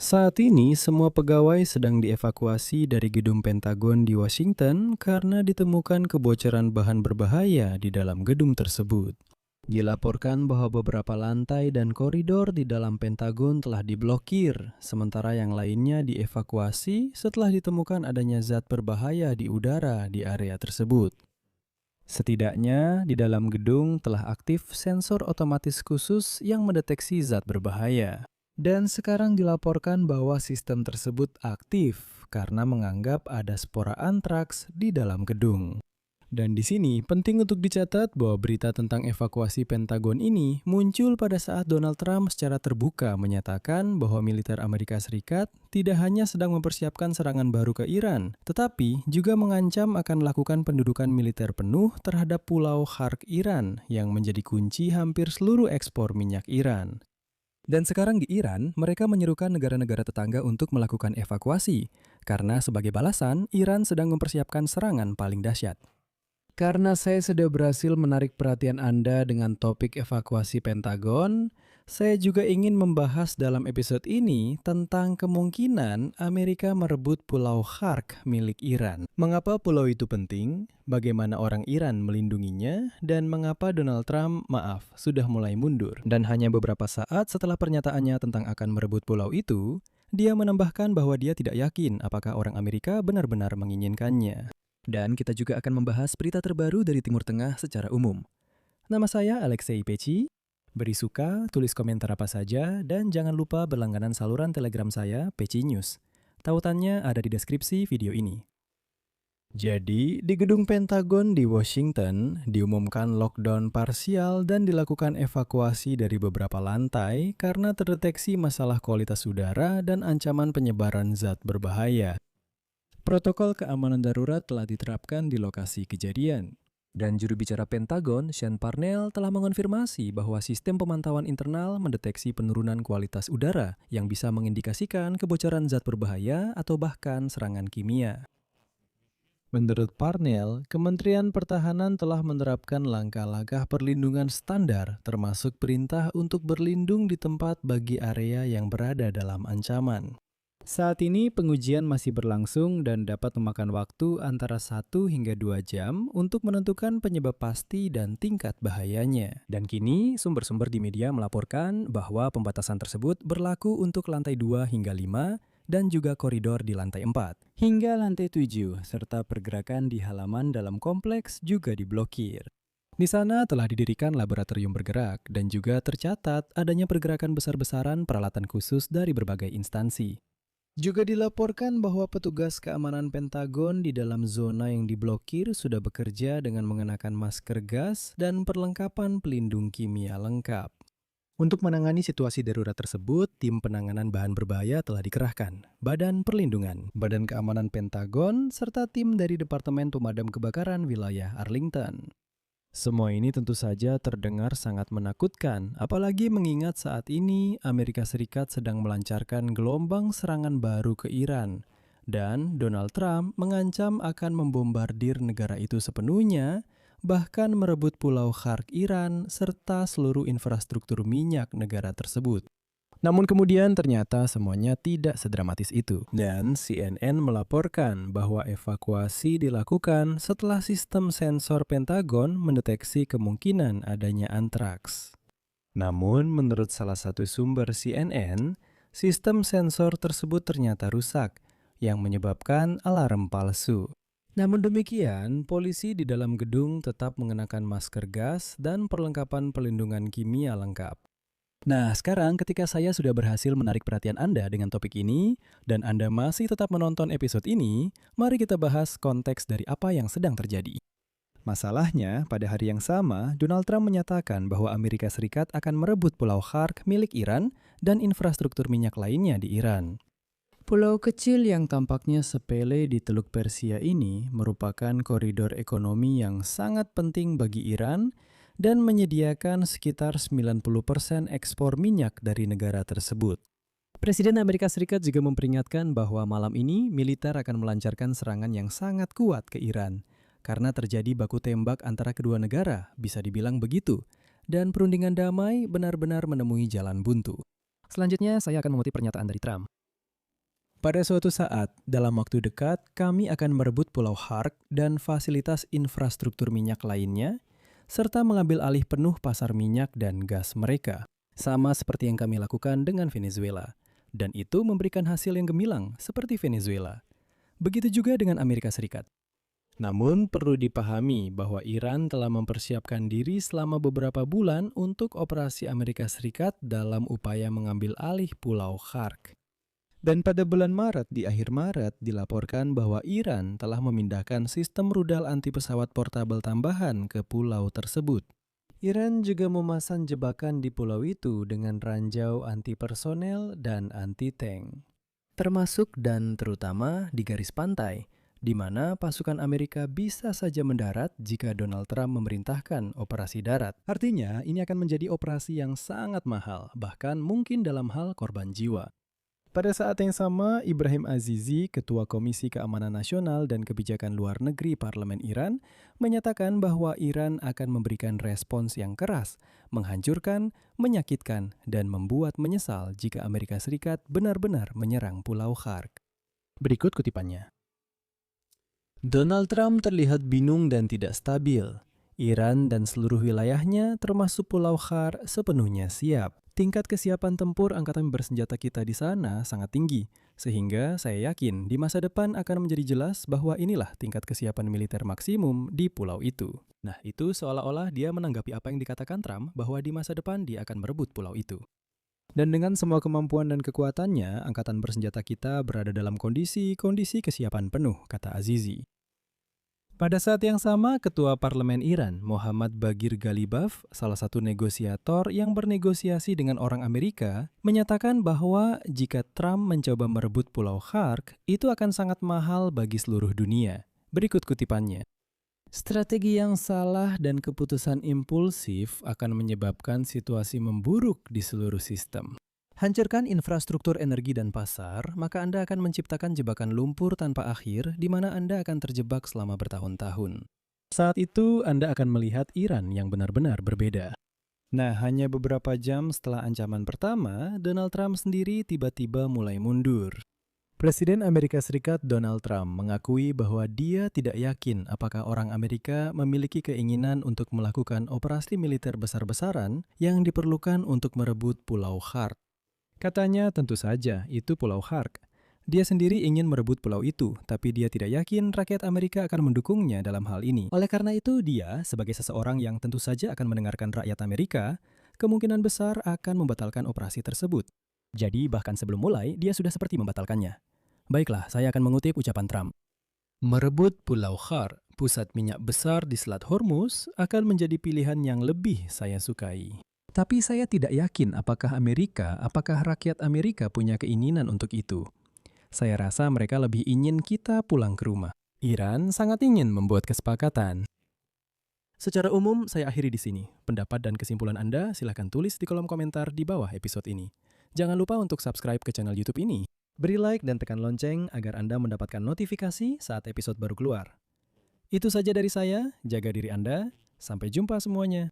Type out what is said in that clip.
Saat ini, semua pegawai sedang dievakuasi dari gedung Pentagon di Washington karena ditemukan kebocoran bahan berbahaya di dalam gedung tersebut. Dilaporkan bahwa beberapa lantai dan koridor di dalam Pentagon telah diblokir, sementara yang lainnya dievakuasi setelah ditemukan adanya zat berbahaya di udara di area tersebut. Setidaknya, di dalam gedung telah aktif sensor otomatis khusus yang mendeteksi zat berbahaya. Dan sekarang dilaporkan bahwa sistem tersebut aktif karena menganggap ada spora antraks di dalam gedung. Dan di sini penting untuk dicatat bahwa berita tentang evakuasi Pentagon ini muncul pada saat Donald Trump secara terbuka menyatakan bahwa militer Amerika Serikat tidak hanya sedang mempersiapkan serangan baru ke Iran, tetapi juga mengancam akan melakukan pendudukan militer penuh terhadap Pulau Khark Iran yang menjadi kunci hampir seluruh ekspor minyak Iran. Dan sekarang di Iran, mereka menyerukan negara-negara tetangga untuk melakukan evakuasi, karena sebagai balasan, Iran sedang mempersiapkan serangan paling dahsyat. Karena saya sudah berhasil menarik perhatian Anda dengan topik evakuasi Pentagon, saya juga ingin membahas dalam episode ini tentang kemungkinan Amerika merebut Pulau Khark milik Iran. Mengapa pulau itu penting, bagaimana orang Iran melindunginya, dan mengapa Donald Trump, sudah mulai mundur. Dan hanya beberapa saat setelah pernyataannya tentang akan merebut pulau itu, dia menambahkan bahwa dia tidak yakin apakah orang Amerika benar-benar menginginkannya. Dan kita juga akan membahas berita terbaru dari Timur Tengah secara umum. Nama saya Alexei Peci. Beri suka, tulis komentar apa saja, dan jangan lupa berlangganan saluran Telegram saya, Peci News. Tautannya ada di deskripsi video ini. Jadi, di gedung Pentagon di Washington, diumumkan lockdown parsial dan dilakukan evakuasi dari beberapa lantai karena terdeteksi masalah kualitas udara dan ancaman penyebaran zat berbahaya. Protokol keamanan darurat telah diterapkan di lokasi kejadian. Dan juru bicara Pentagon, Sean Parnell, telah mengonfirmasi bahwa sistem pemantauan internal mendeteksi penurunan kualitas udara yang bisa mengindikasikan kebocoran zat berbahaya atau bahkan serangan kimia. Menurut Parnell, Kementerian Pertahanan telah menerapkan langkah-langkah perlindungan standar, termasuk perintah untuk berlindung di tempat bagi area yang berada dalam ancaman. Saat ini pengujian masih berlangsung dan dapat memakan waktu antara 1 hingga 2 jam untuk menentukan penyebab pasti dan tingkat bahayanya. Dan kini sumber-sumber di media melaporkan bahwa pembatasan tersebut berlaku untuk lantai 2 hingga 5 dan juga koridor di lantai 4 hingga lantai 7 serta pergerakan di halaman dalam kompleks juga diblokir. Di sana telah didirikan laboratorium bergerak dan juga tercatat adanya pergerakan besar-besaran peralatan khusus dari berbagai instansi. Juga dilaporkan bahwa petugas keamanan Pentagon di dalam zona yang diblokir sudah bekerja dengan mengenakan masker gas dan perlengkapan pelindung kimia lengkap. Untuk menangani situasi darurat tersebut, tim penanganan bahan berbahaya telah dikerahkan, Badan Perlindungan, Badan Keamanan Pentagon, serta tim dari Departemen Pemadam Kebakaran Wilayah Arlington. Semua ini tentu saja terdengar sangat menakutkan, apalagi mengingat saat ini Amerika Serikat sedang melancarkan gelombang serangan baru ke Iran. Dan Donald Trump mengancam akan membombardir negara itu sepenuhnya, bahkan merebut Pulau Khark Iran serta seluruh infrastruktur minyak negara tersebut. Namun kemudian ternyata semuanya tidak sedramatis itu. Dan CNN melaporkan bahwa evakuasi dilakukan setelah sistem sensor Pentagon mendeteksi kemungkinan adanya antraks. Namun menurut salah satu sumber CNN, sistem sensor tersebut ternyata rusak, yang menyebabkan alarm palsu. Namun demikian, polisi di dalam gedung tetap mengenakan masker gas dan perlengkapan pelindungan kimia lengkap. Nah, sekarang ketika saya sudah berhasil menarik perhatian Anda dengan topik ini, dan Anda masih tetap menonton episode ini, mari kita bahas konteks dari apa yang sedang terjadi. Masalahnya, pada hari yang sama, Donald Trump menyatakan bahwa Amerika Serikat akan merebut Pulau Khark milik Iran dan infrastruktur minyak lainnya di Iran. Pulau kecil yang tampaknya sepele di Teluk Persia ini merupakan koridor ekonomi yang sangat penting bagi Iran dan menyediakan sekitar 90% ekspor minyak dari negara tersebut. Presiden Amerika Serikat juga memperingatkan bahwa malam ini militer akan melancarkan serangan yang sangat kuat ke Iran, karena terjadi baku tembak antara kedua negara, bisa dibilang begitu, dan perundingan damai benar-benar menemui jalan buntu. Selanjutnya, saya akan mengutip pernyataan dari Trump. Pada suatu saat, dalam waktu dekat, kami akan merebut Pulau Hark dan fasilitas infrastruktur minyak lainnya, serta mengambil alih penuh pasar minyak dan gas mereka. Sama seperti yang kami lakukan dengan Venezuela. Dan itu memberikan hasil yang gemilang, seperti Venezuela. Begitu juga dengan Amerika Serikat. Namun, perlu dipahami bahwa Iran telah mempersiapkan diri selama beberapa bulan untuk operasi Amerika Serikat dalam upaya mengambil alih Pulau Hark. Dan pada bulan Maret, di akhir Maret, dilaporkan bahwa Iran telah memindahkan sistem rudal anti pesawat portabel tambahan ke pulau tersebut. Iran juga memasang jebakan di pulau itu dengan ranjau anti personel dan anti tank. Termasuk dan terutama di garis pantai, di mana pasukan Amerika bisa saja mendarat jika Donald Trump memerintahkan operasi darat. Artinya, ini akan menjadi operasi yang sangat mahal, bahkan mungkin dalam hal korban jiwa. Pada saat yang sama, Ibrahim Azizi, Ketua Komisi Keamanan Nasional dan Kebijakan Luar Negeri Parlemen Iran, menyatakan bahwa Iran akan memberikan respons yang keras, menghancurkan, menyakitkan, dan membuat menyesal jika Amerika Serikat benar-benar menyerang Pulau Hark. Berikut kutipannya. Donald Trump terlihat bingung dan tidak stabil. Iran dan seluruh wilayahnya, termasuk Pulau Hark, sepenuhnya siap. Tingkat kesiapan tempur angkatan bersenjata kita di sana sangat tinggi, sehingga saya yakin di masa depan akan menjadi jelas bahwa inilah tingkat kesiapan militer maksimum di pulau itu. Nah, itu seolah-olah dia menanggapi apa yang dikatakan Trump bahwa di masa depan dia akan merebut pulau itu. Dan dengan semua kemampuan dan kekuatannya, angkatan bersenjata kita berada dalam kondisi kesiapan penuh, kata Azizi. Pada saat yang sama, Ketua Parlemen Iran, Mohammad Baghir Ghalibaf, salah satu negosiator yang bernegosiasi dengan orang Amerika, menyatakan bahwa jika Trump mencoba merebut Pulau Hark, itu akan sangat mahal bagi seluruh dunia. Berikut kutipannya. Strategi yang salah dan keputusan impulsif akan menyebabkan situasi memburuk di seluruh sistem. Hancurkan infrastruktur energi dan pasar, maka Anda akan menciptakan jebakan lumpur tanpa akhir di mana Anda akan terjebak selama bertahun-tahun. Saat itu, Anda akan melihat Iran yang benar-benar berbeda. Nah, hanya beberapa jam setelah ancaman pertama, Donald Trump sendiri tiba-tiba mulai mundur. Presiden Amerika Serikat Donald Trump mengakui bahwa dia tidak yakin apakah orang Amerika memiliki keinginan untuk melakukan operasi militer besar-besaran yang diperlukan untuk merebut Pulau Hark. Katanya tentu saja itu Pulau Hark. Dia sendiri ingin merebut pulau itu, tapi dia tidak yakin rakyat Amerika akan mendukungnya dalam hal ini. Oleh karena itu, dia sebagai seseorang yang tentu saja akan mendengarkan rakyat Amerika, kemungkinan besar akan membatalkan operasi tersebut. Jadi bahkan sebelum mulai, dia sudah seperti membatalkannya. Baiklah, saya akan mengutip ucapan Trump. Merebut Pulau Hark, pusat minyak besar di Selat Hormuz, akan menjadi pilihan yang lebih saya sukai. Tapi saya tidak yakin apakah rakyat Amerika punya keinginan untuk itu. Saya rasa mereka lebih ingin kita pulang ke rumah. Iran sangat ingin membuat kesepakatan. Secara umum, saya akhiri di sini. Pendapat dan kesimpulan Anda silahkan tulis di kolom komentar di bawah episode ini. Jangan lupa untuk subscribe ke channel YouTube ini. Beri like dan tekan lonceng agar Anda mendapatkan notifikasi saat episode baru keluar. Itu saja dari saya, jaga diri Anda. Sampai jumpa semuanya.